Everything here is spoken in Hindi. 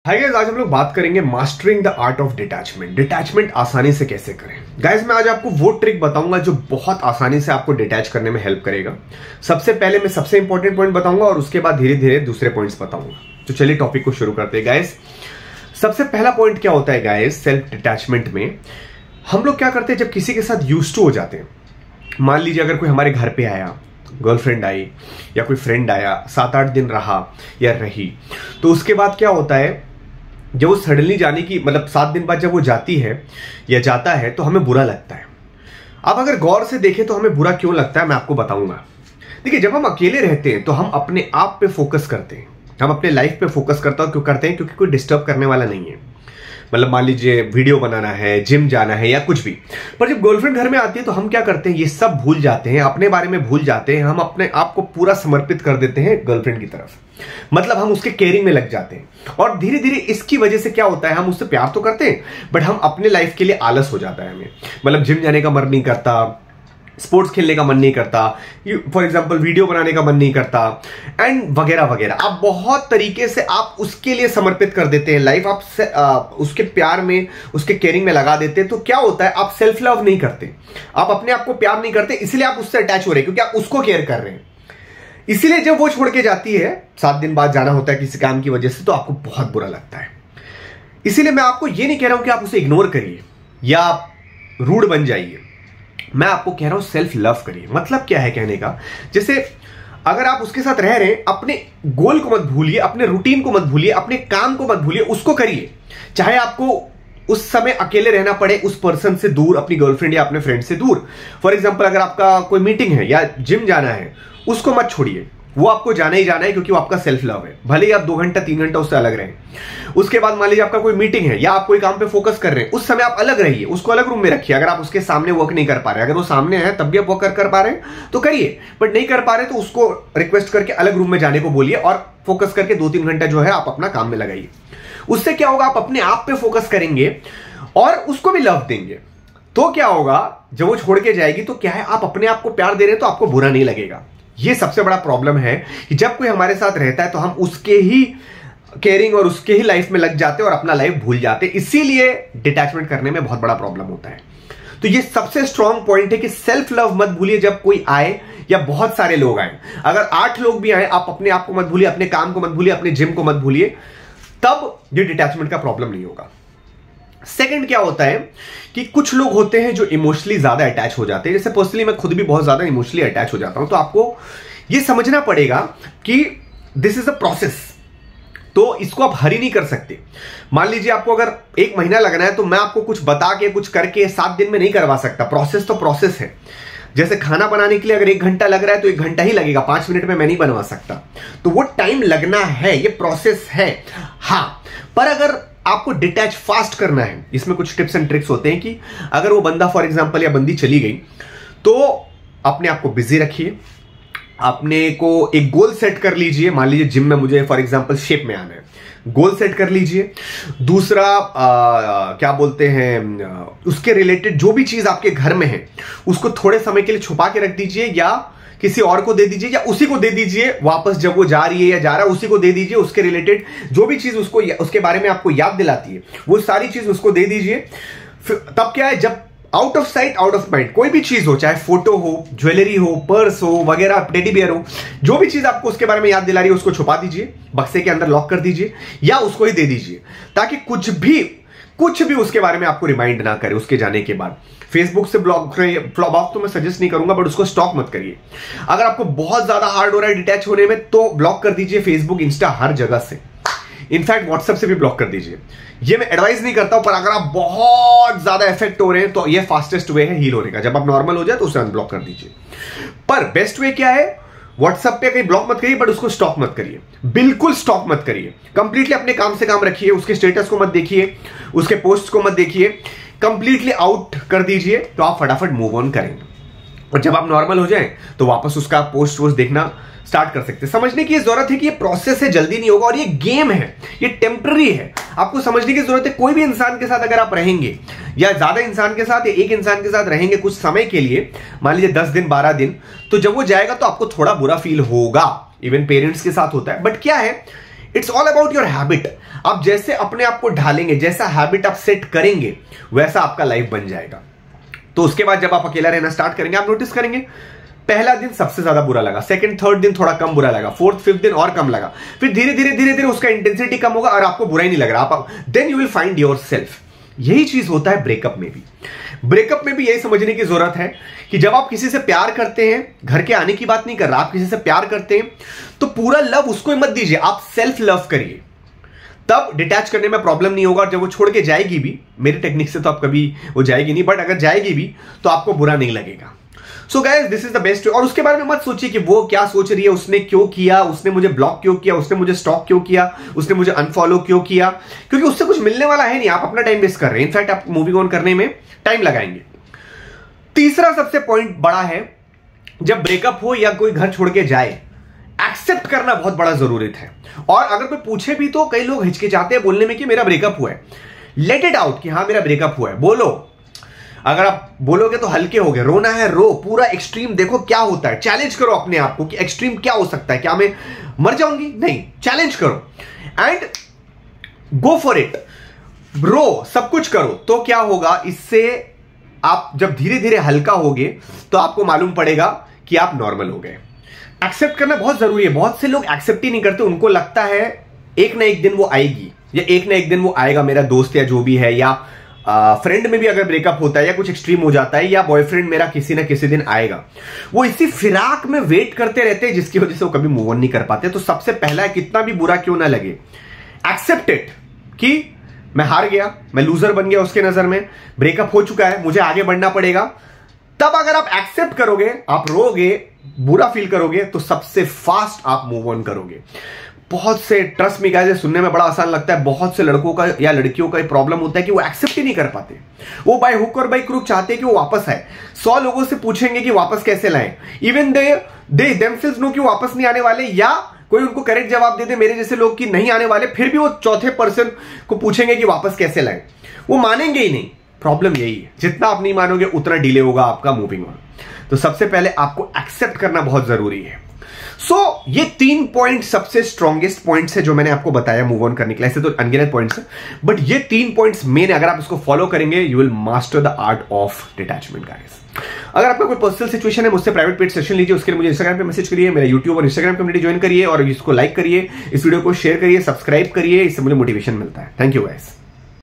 हाय गाइस, आज हम लोग बात करेंगे mastering the art of detachment. Detachment आसानी से कैसे करें। गाइस, मैं आज आपको वो ट्रिक बताऊंगा जो बहुत आसानी से आपको डिटैच करने में हेल्प करेगा। सबसे पहले मैं सबसे इंपॉर्टेंट पॉइंट बताऊंगा और उसके बाद धीरे धीरे दूसरे पॉइंट्स बताऊंगा। तो चलिए टॉपिक को शुरू करते हैं। गाइस, सबसे पहला पॉइंट क्या होता है गाइस, सेल्फ डिटैचमेंट में हम लोग क्या करते हैं, जब किसी के साथ यूज्ड टू हो जाते हैं। मान लीजिए अगर कोई हमारे घर पे आया, गर्लफ्रेंड आई या कोई फ्रेंड आया, 7-8 दिन रहा या रही, तो उसके बाद क्या होता है, जब वो सडनली जाने की 7 दिन बाद जब वो जाती है या जाता है तो हमें बुरा लगता है। अब अगर गौर से देखें तो हमें बुरा क्यों लगता है, मैं आपको बताऊंगा। देखिए, जब हम अकेले रहते हैं तो हम अपने आप पे फोकस करते हैं, हम अपने लाइफ पे फोकस क्यों करते हैं, क्योंकि कोई डिस्टर्ब करने वाला नहीं है। मान लीजिए वीडियो बनाना है, जिम जाना है या कुछ भी। पर जब गर्लफ्रेंड घर में आती है तो हम क्या करते हैं, ये सब भूल जाते हैं, अपने बारे में भूल जाते हैं, हम अपने आप को पूरा समर्पित कर देते हैं गर्लफ्रेंड की तरफ। हम उसके केयरिंग में लग जाते हैं और धीरे धीरे इसकी वजह से क्या होता है, हम उससे प्यार तो करते हैं बट हम अपने लाइफ के लिए आलस हो जाता है। हमें जिम जाने का मन नहीं करता, स्पोर्ट्स खेलने का मन नहीं करता, फॉर एग्जांपल वीडियो बनाने का मन नहीं करता एंड वगैरह वगैरह। आप बहुत तरीके से आप उसके लिए समर्पित कर देते हैं लाइफ, आप उसके प्यार में, उसके केयरिंग में लगा देते हैं। तो क्या होता है, आप सेल्फ लव नहीं करते, आप अपने आप को प्यार नहीं करते, इसलिए आप उससे अटैच हो रहे हैं क्योंकि आप उसको केयर कर रहे हैं। इसीलिए जब वो छोड़ के जाती है, 7 दिन बाद जाना होता है किसी काम की वजह से, तो आपको बहुत बुरा लगता है। इसीलिए मैं आपको ये नहीं कह रहा हूं कि आप उसे इग्नोर करिए या रूड बन जाइए, मैं आपको कह रहा हूं सेल्फ लव करिए। मतलब क्या है कहने का, जैसे अगर आप उसके साथ रह रहे हैं, अपने गोल को मत भूलिए, अपने रूटीन को मत भूलिए, अपने काम को मत भूलिए, उसको करिए। चाहे आपको उस समय अकेले रहना पड़े, उस पर्सन से दूर, अपनी गर्लफ्रेंड या अपने फ्रेंड से दूर। फॉर एग्जांपल अगर आपका कोई मीटिंग है या जिम जाना है, उसको मत छोड़िए, वो आपको जाना ही जाना है क्योंकि वो आपका सेल्फ लव है। भले ही आप 2 घंटा 3 घंटा उससे अलग रहें। उसके बाद मान लीजिए आपका कोई मीटिंग है या आप कोई काम पे फोकस कर रहे हैं, उस समय आप अलग रहिए, उसको अलग रूम में रखिए। अगर आप उसके सामने वर्क नहीं कर पा रहे, अगर वो सामने है तब भी आप वर्क कर पा रहे हैं तो करिए, बट नहीं कर पा रहे तो उसको रिक्वेस्ट करके अलग रूम में जाने को बोलिए और फोकस करके 2-3 घंटा जो है आप अपना काम में लगाइए। उससे क्या होगा, आप अपने आप पे फोकस करेंगे और उसको भी लव देंगे। तो क्या होगा, जब वो छोड़ के जाएगी तो क्या है, आप अपने आप को प्यार दे रहे हैं तो आपको बुरा नहीं लगेगा। ये सबसे बड़ा प्रॉब्लम है कि जब कोई हमारे साथ रहता है तो हम उसके ही केयरिंग और उसके ही लाइफ में लग जाते हैं और अपना लाइफ भूल जाते हैं। इसीलिए डिटैचमेंट करने में बहुत बड़ा प्रॉब्लम होता है। तो ये सबसे स्ट्रॉन्ग पॉइंट है कि सेल्फ लव मत भूलिए जब कोई आए या बहुत सारे लोग आए। अगर 8 लोग भी आए, आप अपने आप को मत भूलिए, अपने काम को मत भूलिए, अपने जिम को मत भूलिए, तब ये डिटैचमेंट का प्रॉब्लम नहीं होगा। सेकंड क्या होता है कि कुछ लोग होते हैं जो इमोशनली ज्यादा अटैच हो जाते हैं। जैसे पर्सनली मैं खुद भी बहुत ज्यादा इमोशनली अटैच हो जाता हूं। तो आपको यह समझना पड़ेगा कि दिस इज अ प्रोसेस, तो इसको आप हरी नहीं कर सकते। मान लीजिए आपको अगर 1 महीना लगना है तो मैं आपको कुछ बता के, कुछ करके 7 दिन में नहीं करवा सकता। प्रोसेस तो प्रोसेस है। जैसे खाना बनाने के लिए अगर 1 घंटा लग रहा है तो 1 घंटा ही लगेगा, 5 मिनट में मैं नहीं बनवा सकता। तो वो टाइम लगना है, ये प्रोसेस है। हां, पर अगर आपको डिटैच फास्ट करना है, इसमें कुछ टिप्स एंड ट्रिक्स होते हैं कि अगर वो बंदा फॉर एग्जांपल या बंदी चली गई तो अपने आप को बिजी रखिए, अपने को एक गोल सेट कर लीजिए। मान लीजिए जिम में मुझे फॉर एग्जांपल शेप में आना है, गोल सेट कर लीजिए। दूसरा क्या बोलते हैं, उसके रिलेटेड जो भी चीज आपके घर में है उसको थोड़े समय के लिए छुपा के रख दीजिए या किसी और को दे दीजिए या उसी को दे दीजिए वापस, जब वो जा रही है या जा रहा है उसी को दे दीजिए। उसके रिलेटेड जो भी चीज उसको उसके बारे में आपको याद दिलाती है वो सारी चीज उसको दे दीजिए। तब क्या है, जब out of sight out of mind कोई भी चीज हो, चाहे फोटो हो, ज्वेलरी हो, पर्स हो वगैरह, टेडी बियर हो, जो भी चीज आपको उसके बारे में याद दिला रही है उसको छुपा दीजिए, बक्से के अंदर लॉक कर दीजिए या उसको ही दे दीजिए, ताकि कुछ भी उसके बारे में आपको रिमाइंड ना करे उसके जाने के बाद। फेसबुक से ब्लॉक तो मैं सजेस्ट नहीं करूंगा, बट उसको स्टॉक मत करिए। अगर आपको बहुत ज्यादा हार्ड हो रहा है डिटैच होने में तो ब्लॉक कर दीजिए फेसबुक, इंस्टा, हर जगह से। इनफैक्ट व्हाट्सएप से भी ब्लॉक कर दीजिए। ये मैं एडवाइस नहीं करता हूं, पर अगर आप बहुत ज्यादा इफेक्ट हो रहे हैं तो ये फास्टेस्ट वे है हील होने का। जब आप नॉर्मल हो जाए तो उसे अनब्लॉक कर दीजिए। पर बेस्ट वे क्या है, व्हाट्सएप पे कहीं ब्लॉक मत करिए, बट उसको स्टॉक मत करिए, बिल्कुल स्टॉक मत करिए। कंप्लीटली अपने काम से काम रखिए, उसके स्टेटस को मत देखिए, उसके पोस्ट को मत देखिए, कंप्लीटली आउट कर दीजिए, तो आप फटाफट मूव ऑन करेंगे। और जब आप नॉर्मल हो जाएं तो वापस उसका पोस्ट वोस्ट देखना स्टार्ट कर सकते हैं। समझने की जरूरत है कि ये प्रोसेस है, जल्दी नहीं होगा और ये गेम है, ये टेम्पररी है। आपको समझने की जरूरत है, कोई भी इंसान के साथ अगर आप रहेंगे या ज्यादा इंसान के साथ या एक इंसान के साथ रहेंगे कुछ समय के लिए, मान लीजिए 10 दिन 12 दिन, तो जब वो जाएगा तो आपको थोड़ा बुरा फील होगा। इवन पेरेंट्स के साथ होता है, बट क्या है, it's all about your habit. आप जैसे अपने आप को ढालेंगे, जैसा हैबिट आप सेट करेंगे, वैसा आपका लाइफ बन जाएगा। तो उसके बाद जब आप अकेला रहना स्टार्ट करेंगे, आप नोटिस करेंगे पहला दिन सबसे ज्यादा बुरा लगा, सेकंड थर्ड दिन थोड़ा कम बुरा लगा, फोर्थ फिफ्थ दिन और कम लगा, फिर धीरे धीरे धीरे धीरे उसका इंटेंसिटी कम होगा और आपको बुरा ही नहीं लग रहा, आप then you will find yourself. यही चीज होता है ब्रेकअप में भी। ब्रेकअप में भी यही समझने की जरूरत है कि जब आप किसी से प्यार करते हैं, घर के आने की बात नहीं कर रहा, आप किसी से प्यार करते हैं तो पूरा लव उसको मत दीजिए, आप सेल्फ लव करिए, तब डिटैच करने में प्रॉब्लम नहीं होगा। और जब वो छोड़ के जाएगी भी, मेरी टेक्निक से तो आप कभी वो जाएगी नहीं, बट अगर जाएगी भी तो आपको बुरा नहीं लगेगा। So guys, this is the best. और उसके बारे में मत सोचिए कि वो क्या सोच रही है, उसने क्यों किया, उसने मुझे ब्लॉक क्यों किया, उसने मुझे स्टॉक क्यों किया, उसने मुझे अनफॉलो क्यों किया, क्योंकि उससे कुछ मिलने वाला है नहीं, आप अपना टाइम वेस्ट कर रहे हैं। इनफैक्ट आप मूविंग ऑन करने में टाइम लगाएंगे। तीसरा सबसे पॉइंट बड़ा है, जब ब्रेकअप हो या कोई घर छोड़ के जाए, एक्सेप्ट करना बहुत बड़ा जरूरत है। और अगर कोई पूछे भी तो कई लोग हिचकिचाते हैं बोलने में कि मेरा ब्रेकअप हुआ है। लेट इट आउट कि हाँ मेरा ब्रेकअप हुआ है, बोलो। अगर आप बोलोगे तो हल्के हो गए, रोना है रो, पूरा एक्सट्रीम देखो क्या होता है, चैलेंज करो अपने आप को कि एक्सट्रीम क्या हो सकता है, क्या मैं मर जाऊंगी, नहीं, चैलेंज करो एंड गो फॉर इट, रो, सब कुछ करो। तो क्या होगा, इससे आप जब धीरे धीरे हल्का होगे तो आपको मालूम पड़ेगा कि आप नॉर्मल हो गए। एक्सेप्ट करना बहुत जरूरी है। बहुत से लोग एक्सेप्ट ही नहीं करते, उनको लगता है एक ना एक दिन वो आएगी, या एक ना एक दिन वो आएगा, मेरा दोस्त या जो भी है, या फ्रेंड में भी अगर ब्रेकअप होता है या कुछ एक्सट्रीम हो जाता है, या बॉयफ्रेंड मेरा किसी ना किसी दिन आएगा, वो इसी फिराक में वेट करते रहते हैं, जिसकी वजह से वो कभी मूव ऑन नहीं कर पाते। तो सबसे पहला है, कितना भी बुरा क्यों ना लगे, एक्सेप्ट इट कि मैं हार गया, मैं लूजर बन गया उसके नजर में, ब्रेकअप हो चुका है, मुझे आगे बढ़ना पड़ेगा। तब अगर आप एक्सेप्ट करोगे, आप रोगे, बुरा फील करोगे, तो सबसे फास्ट आप मूव ऑन करोगे। बहुत से, ट्रस्ट में गाइस, सुनने में बड़ा आसान लगता है, बहुत से लड़कों का या लड़कियों का प्रॉब्लम होता है कि वो एक्सेप्ट ही नहीं कर पाते। वो बाय हुक और बाय क्रुक चाहते हैं कि वो वापस आए। 100 लोगों से पूछेंगे कि वापस कैसे लाएं, इवन दे देमसेल्व्स नो कि वापस नहीं आने वाले, या कोई उनको करेक्ट जवाब दे दे मेरे जैसे लोग कि नहीं आने वाले, फिर भी वो चौथे पर्सन को पूछेंगे कि वापस कैसे लाएं, वो मानेंगे ही नहीं। प्रॉब्लम यही है, जितना आप नहीं मानोगे उतना डिले होगा आपका मूविंग ऑन। तो सबसे पहले आपको एक्सेप्ट करना बहुत जरूरी है। ये 3 पॉइंट सबसे स्ट्रॉन्गेस्ट पॉइंट्स है जो मैंने आपको बताया मूव ऑन करने के लिए। ऐसे तो अनगिनत पॉइंट्स है, बट ये 3 पॉइंट्स मेन, अगर आप इसको फॉलो करेंगे, you will master the art of detachment guys. अगर आपका कोई पर्सनल सिचुएशन है, मुझसे प्राइवेट पेड सेशन लीजिए, उसके लिए मुझे इंस्टाग्राम पे मैसेज करिए, मेरा यूट्यूब और इंस्टाग्राम कम्युनिटी ज्वाइन करिए, और इसको लाइक करिए, इस वीडियो को शेयर करिए, सब्सक्राइब करिए, इससे मुझे मोटिवेशन मिलता है। Thank you guys.